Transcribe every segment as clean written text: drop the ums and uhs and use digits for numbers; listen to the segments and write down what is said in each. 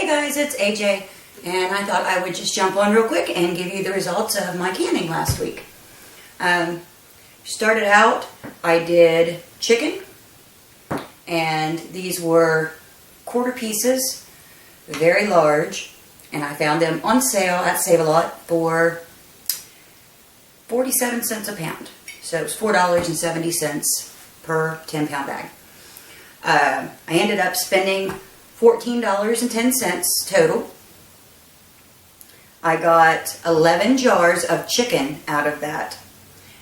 Hey guys, it's AJ, and I thought I would just jump on real quick and give you the results of my canning last week. Started out, I did chicken, and these were quarter pieces, very large, and I found them on sale at Save-A-Lot for 47 cents a pound. So it was $4.70 per 10-pound bag. I ended up spending $14.10 total. I got 11 jars of chicken out of that.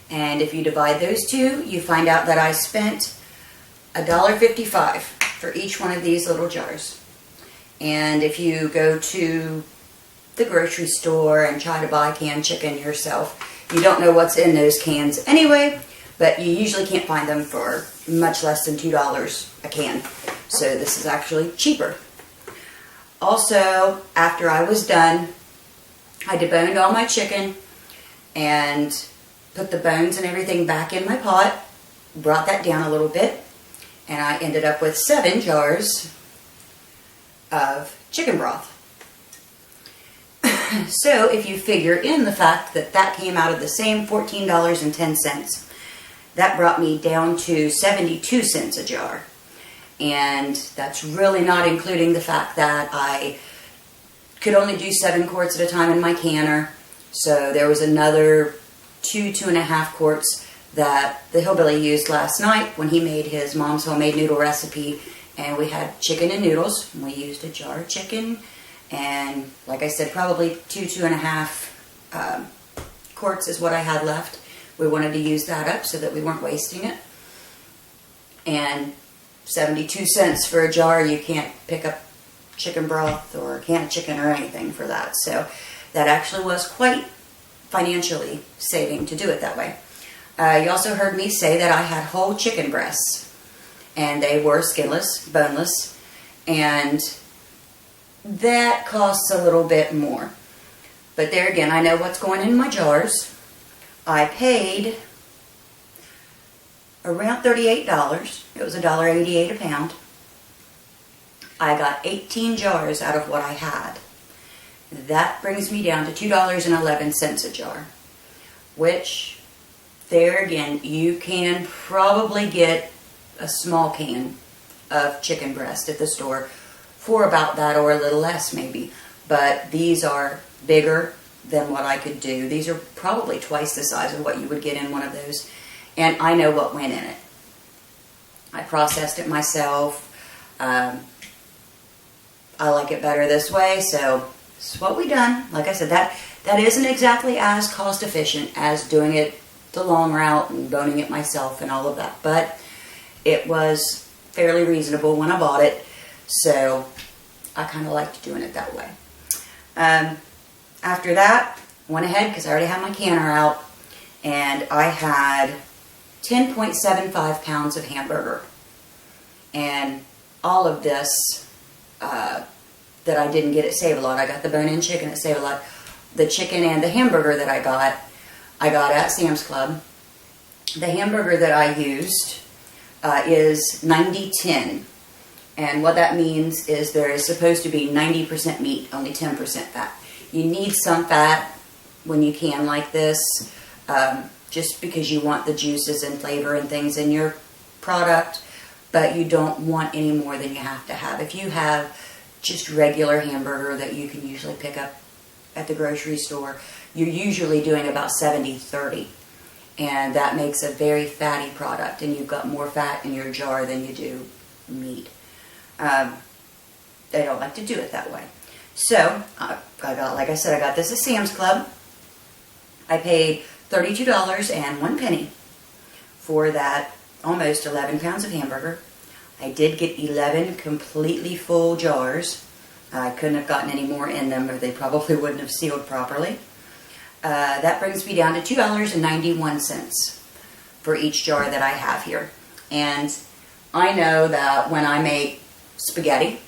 And if you divide those two, you find out that I spent $1.55 for each one of these little jars. And if you go to the grocery store and try to buy canned chicken yourself, you don't know what's in those cans anyway, but you usually can't find them for much less than $2 a can. So this is actually cheaper. Also, after I was done, I deboned all my chicken and put the bones and everything back in my pot, brought that down a little bit, and I ended up with 7 jars of chicken broth. So if you figure in the fact that that came out of the same $14.10, that brought me down to 72 cents a jar. And that's really not including the fact that I could only do 7 quarts at a time in my canner. So there was another 2.5 quarts that the hillbilly used last night when he made his mom's homemade noodle recipe. And we had chicken and noodles. We used a jar of chicken. And like I said, probably 2.5 quarts is what I had left. We wanted to use that up so that we weren't wasting it. And 72 cents for a jar, you can't pick up chicken broth or a can of chicken or anything for that. So that actually was quite financially saving to do it that way. You also heard me say that I had whole chicken breasts, and they were skinless, boneless, and that costs a little bit more. But there again, I know what's going in my jars. I paid around $38. It was $1.88 a pound. I got 18 jars out of what I had. That brings me down to $2.11 a jar, which, there again, you can probably get a small can of chicken breast at the store for about that, or a little less maybe. But these are bigger than what I could do. These are probably twice the size of what you would get in one of those. And I know what went in it. I processed it myself. I like it better this way, so this is what we done. Like I said, that isn't exactly as cost efficient as doing it the long route and boning it myself and all of that. But it was fairly reasonable when I bought it. So I kind of liked doing it that way. After that, went ahead, because I already had my canner out, and I had 10.75 pounds of hamburger. And all of this that I didn't get at Save-A-Lot, I got the bone-in chicken at Save-A-Lot. The chicken and the hamburger that I got at Sam's Club. The hamburger that I used is 90-10. And what that means is there is supposed to be 90% meat, only 10% fat. You need some fat when you can like this, just because you want the juices and flavor and things in your product, but you don't want any more than you have to have. If you have just regular hamburger that you can usually pick up at the grocery store, you're usually doing about 70-30. And that makes a very fatty product, and you've got more fat in your jar than you do meat. They don't like to do it that way. So, I got, like I said, I got this at Sam's Club. I paid $32.01 for that almost 11 pounds of hamburger. I did get 11 completely full jars. I couldn't have gotten any more in them, or they probably wouldn't have sealed properly. That brings me down to $2.91 for each jar that I have here. And I know that when I make spaghetti,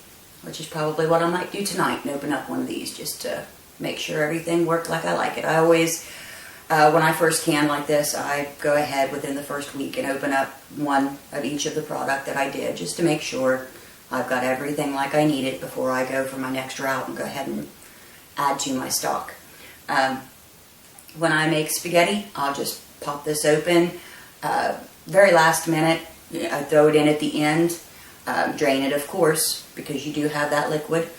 which is probably what I might do tonight, and open up one of these just to make sure everything worked like I like it. I always, when I first can like this, I go ahead within the first week and open up one of each of the product that I did, just to make sure I've got everything like I need it before I go for my next route and go ahead and add to my stock. When I make spaghetti, I'll just pop this open. Very last minute, I throw it in at the end. Drain it, of course, because you do have that liquid.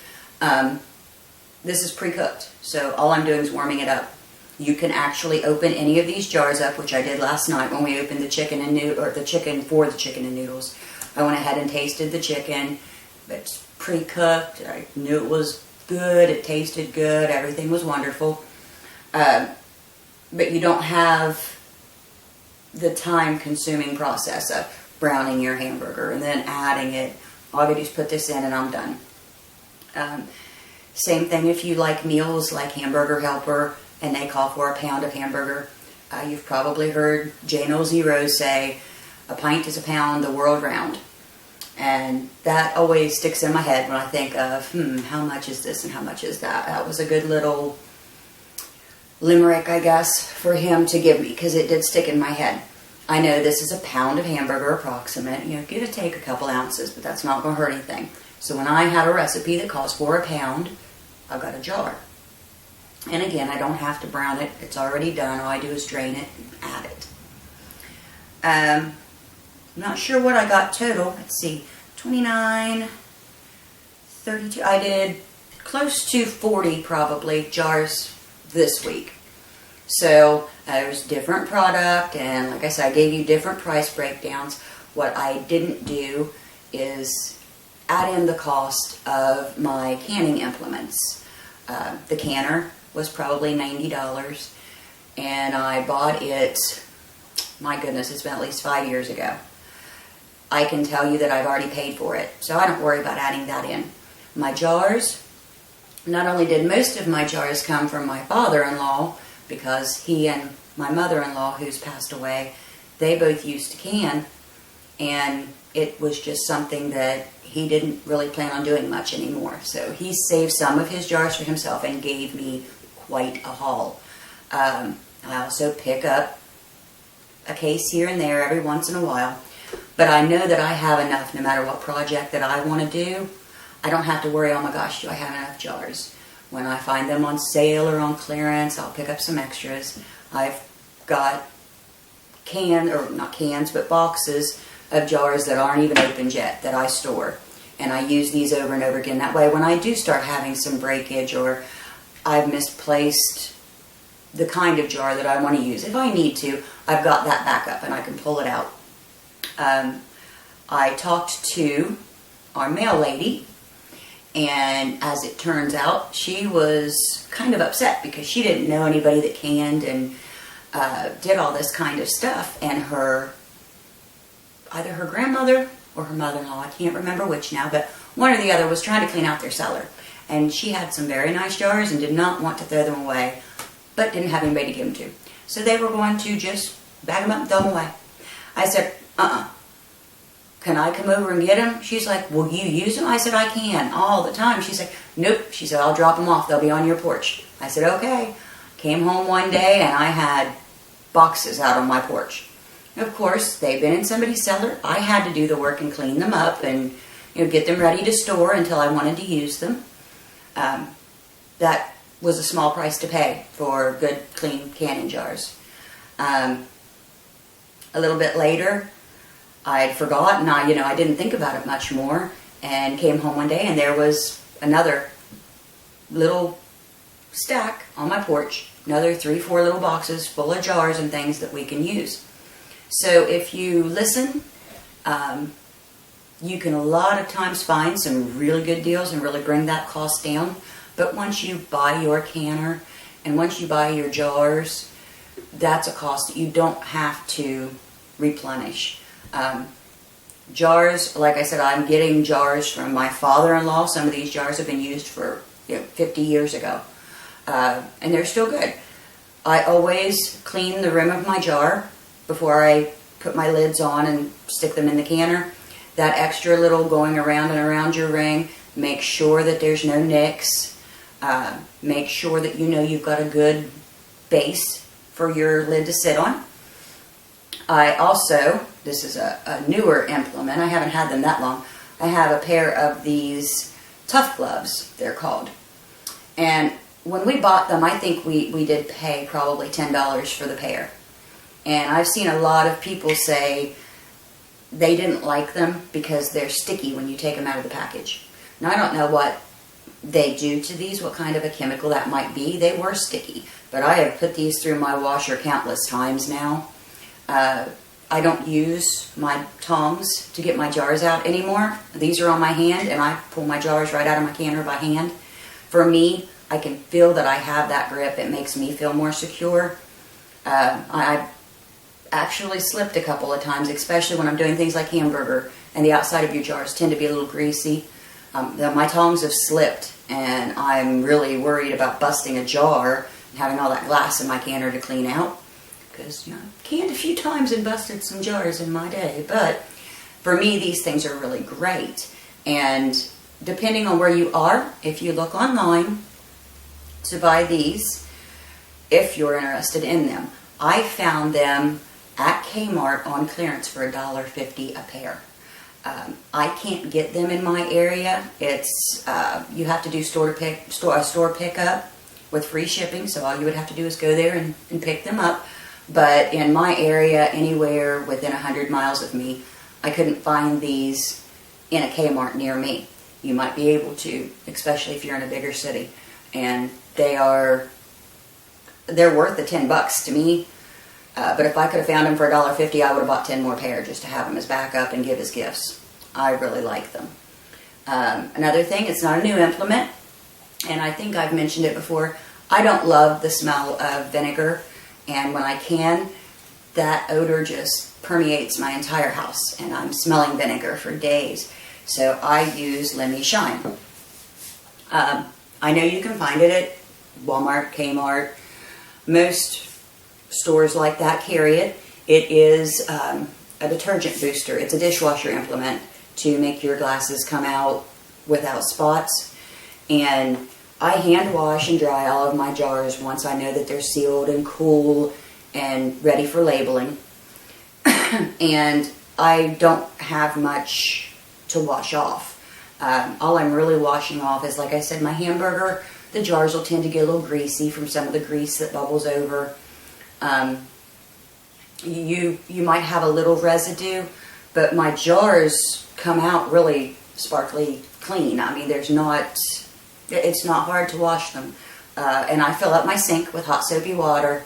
This is pre-cooked, so all I'm doing is warming it up. You can actually open any of these jars up, which I did last night when we opened the chicken and the chicken for the chicken and noodles. I went ahead and tasted the chicken. It's pre-cooked. I knew it was good. It tasted good. Everything was wonderful. But you don't have the time-consuming process of browning your hamburger and then adding it. All I do is put this in and I'm done. Same thing if you like meals like Hamburger Helper and they call for a pound of hamburger. You've probably heard J&L Zero say, a pint is a pound the world round. And that always sticks in my head when I think of, how much is this and how much is that? That was a good little limerick, I guess, for him to give me, because it did stick in my head. I know this is a pound of hamburger approximate. You know, give or take a couple ounces, but that's not going to hurt anything. So when I have a recipe that calls for a pound, I've got a jar. And again, I don't have to brown it. It's already done. All I do is drain it and add it. I'm not sure what I got total. Let's see, 29, 32. I did close to 40 probably jars this week. So there's different product, and like I said, I gave you different price breakdowns. What I didn't do is add in the cost of my canning implements. The canner was probably $90, and I bought it, my goodness, it's been at least 5 years ago. I can tell you that I've already paid for it, so I don't worry about adding that in. My jars, not only did most of my jars come from my father-in-law, because he and my mother-in-law, who's passed away, they both used to can, and it was just something that he didn't really plan on doing much anymore. So he saved some of his jars for himself and gave me quite a haul. I also pick up a case here and there every once in a while, but I know that I have enough no matter what project that I want to do. I don't have to worry, oh my gosh, do I have enough jars? When I find them on sale or on clearance, I'll pick up some extras. I've got not cans, but boxes of jars that aren't even opened yet that I store. And I use these over and over again. That way, when I do start having some breakage or I've misplaced the kind of jar that I want to use, if I need to, I've got that backup and I can pull it out. I talked to our mail lady, and as it turns out, she was kind of upset because she didn't know anybody that canned and did all this kind of stuff. And either her grandmother or her mother-in-law, I can't remember which now, but one or the other was trying to clean out their cellar. And she had some very nice jars and did not want to throw them away, but didn't have anybody to give them to. So they were going to just bag them up and throw them away. I said, can I come over and get them? She's like, will you use them? I said, I can, all the time. She's like, nope. She said, I'll drop them off. They'll be on your porch. I said, okay. Came home one day and I had boxes out on my porch. Of course, they've been in somebody's cellar. I had to do the work and clean them up and get them ready to store until I wanted to use them. That was a small price to pay for good, clean canning jars. A little bit later, I'd forgotten. I didn't think about it much more, and came home one day and there was another little stack on my porch, another 3-4 little boxes full of jars and things that we can use. So if you listen, you can a lot of times find some really good deals and really bring that cost down. But once you buy your canner and once you buy your jars, that's a cost that you don't have to replenish. Jars, like I said, I'm getting jars from my father-in-law. Some of these jars have been used for 50 years ago, and they're still good. I always clean the rim of my jar before I put my lids on and stick them in the canner. That extra little going around and around your ring, make sure that there's no nicks. Make sure that you've got a good base for your lid to sit on. I also, this is a newer implement, I haven't had them that long, I have a pair of these Tough Gloves, they're called. And when we bought them, I think we did pay probably $10 for the pair. And I've seen a lot of people say they didn't like them because they're sticky when you take them out of the package. Now, I don't know what they do to these, what kind of a chemical that might be. They were sticky, but I have put these through my washer countless times now. I don't use my tongs to get my jars out anymore. These are on my hand, and I pull my jars right out of my canner by hand. For me, I can feel that I have that grip. It makes me feel more secure. I've actually slipped a couple of times, especially when I'm doing things like hamburger, and the outside of your jars tend to be a little greasy. My tongs have slipped, and I'm really worried about busting a jar and having all that glass in my canner to clean out. Because, I've canned a few times and busted some jars in my day. But for me, these things are really great. And depending on where you are, if you look online to buy these, if you're interested in them, I found them at Kmart on clearance for $1.50 a pair. I can't get them in my area. It's you have to do store pickup with free shipping, so all you would have to do is go there and pick them up. But in my area, anywhere within 100 miles of me, I couldn't find these in a Kmart near me. You might be able to, especially if you're in a bigger city. And they're worth the $10 to me. But if I could have found them for $1.50, I would have bought 10 more pair just to have them as backup and give as gifts. I really like them. Another thing, it's not a new implement, and I think I've mentioned it before. I don't love the smell of vinegar, and when I can, that odor just permeates my entire house, and I'm smelling vinegar for days. So I use Lemmy Shine. I know you can find it at Walmart, Kmart, most stores like that carry it. It is a detergent booster. It's a dishwasher implement to make your glasses come out without spots. And I hand wash and dry all of my jars once I know that they're sealed and cool and ready for labeling. And I don't have much to wash off. All I'm really washing off is, like I said, my hamburger. The jars will tend to get a little greasy from some of the grease that bubbles over. You might have a little residue, but my jars come out really sparkly clean. I mean, it's not hard to wash them. And I fill up my sink with hot soapy water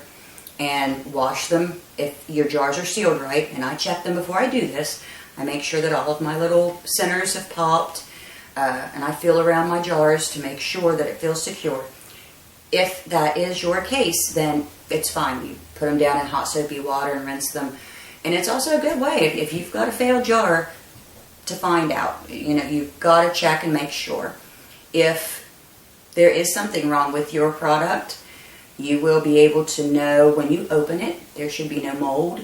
and wash them if your jars are sealed right. And I check them before I do this. I make sure that all of my little centers have popped. And I feel around my jars to make sure that it feels secure. If that is your case, then it's fine. You put them down in hot soapy water and rinse them. And it's also a good way, if you've got a failed jar, to find out. You've got to check and make sure. If there is something wrong with your product, you will be able to know when you open it. There should be no mold.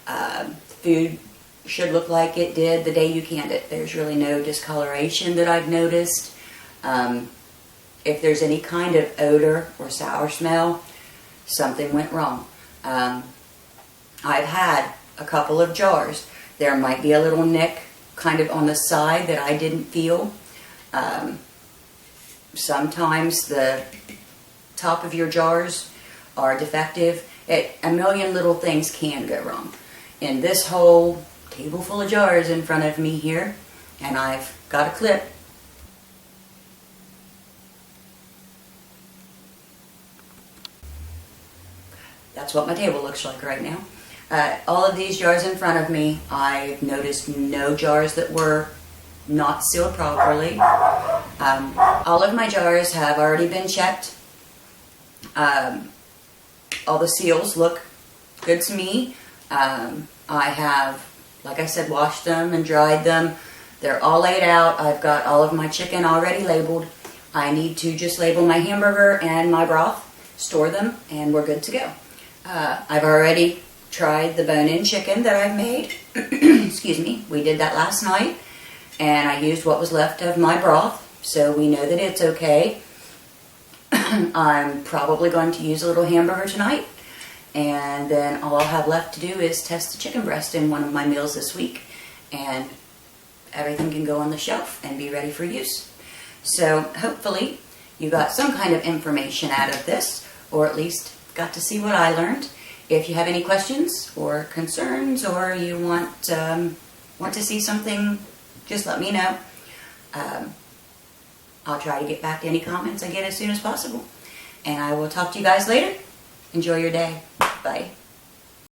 Food should look like it did the day you canned it. There's really no discoloration that I've noticed. If there's any kind of odor or sour smell, something went wrong. I've had a couple of jars. There might be a little nick kind of on the side that I didn't feel. Sometimes the top of your jars are defective. A million little things can go wrong. In this whole table full of jars in front of me here, and I've got a clip. That's what my table looks like right now. All of these jars in front of me, I've noticed no jars that were not sealed properly. All of my jars have already been checked. All the seals look good to me. I have, like I said, washed them and dried them. They're all laid out. I've got all of my chicken already labeled. I need to just label my hamburger and my broth, store them, and we're good to go. I've already tried the bone-in chicken that I've made. Excuse me. We did that last night, and I used what was left of my broth, so we know that it's okay. I'm probably going to use a little hamburger tonight, and then all I'll have left to do is test the chicken breast in one of my meals this week. And everything can go on the shelf and be ready for use. So hopefully you got some kind of information out of this, or at least got to see what I learned. If you have any questions or concerns, or you want to see something, just let me know. I'll try to get back to any comments I get as soon as possible. And I will talk to you guys later. Enjoy your day. Bye.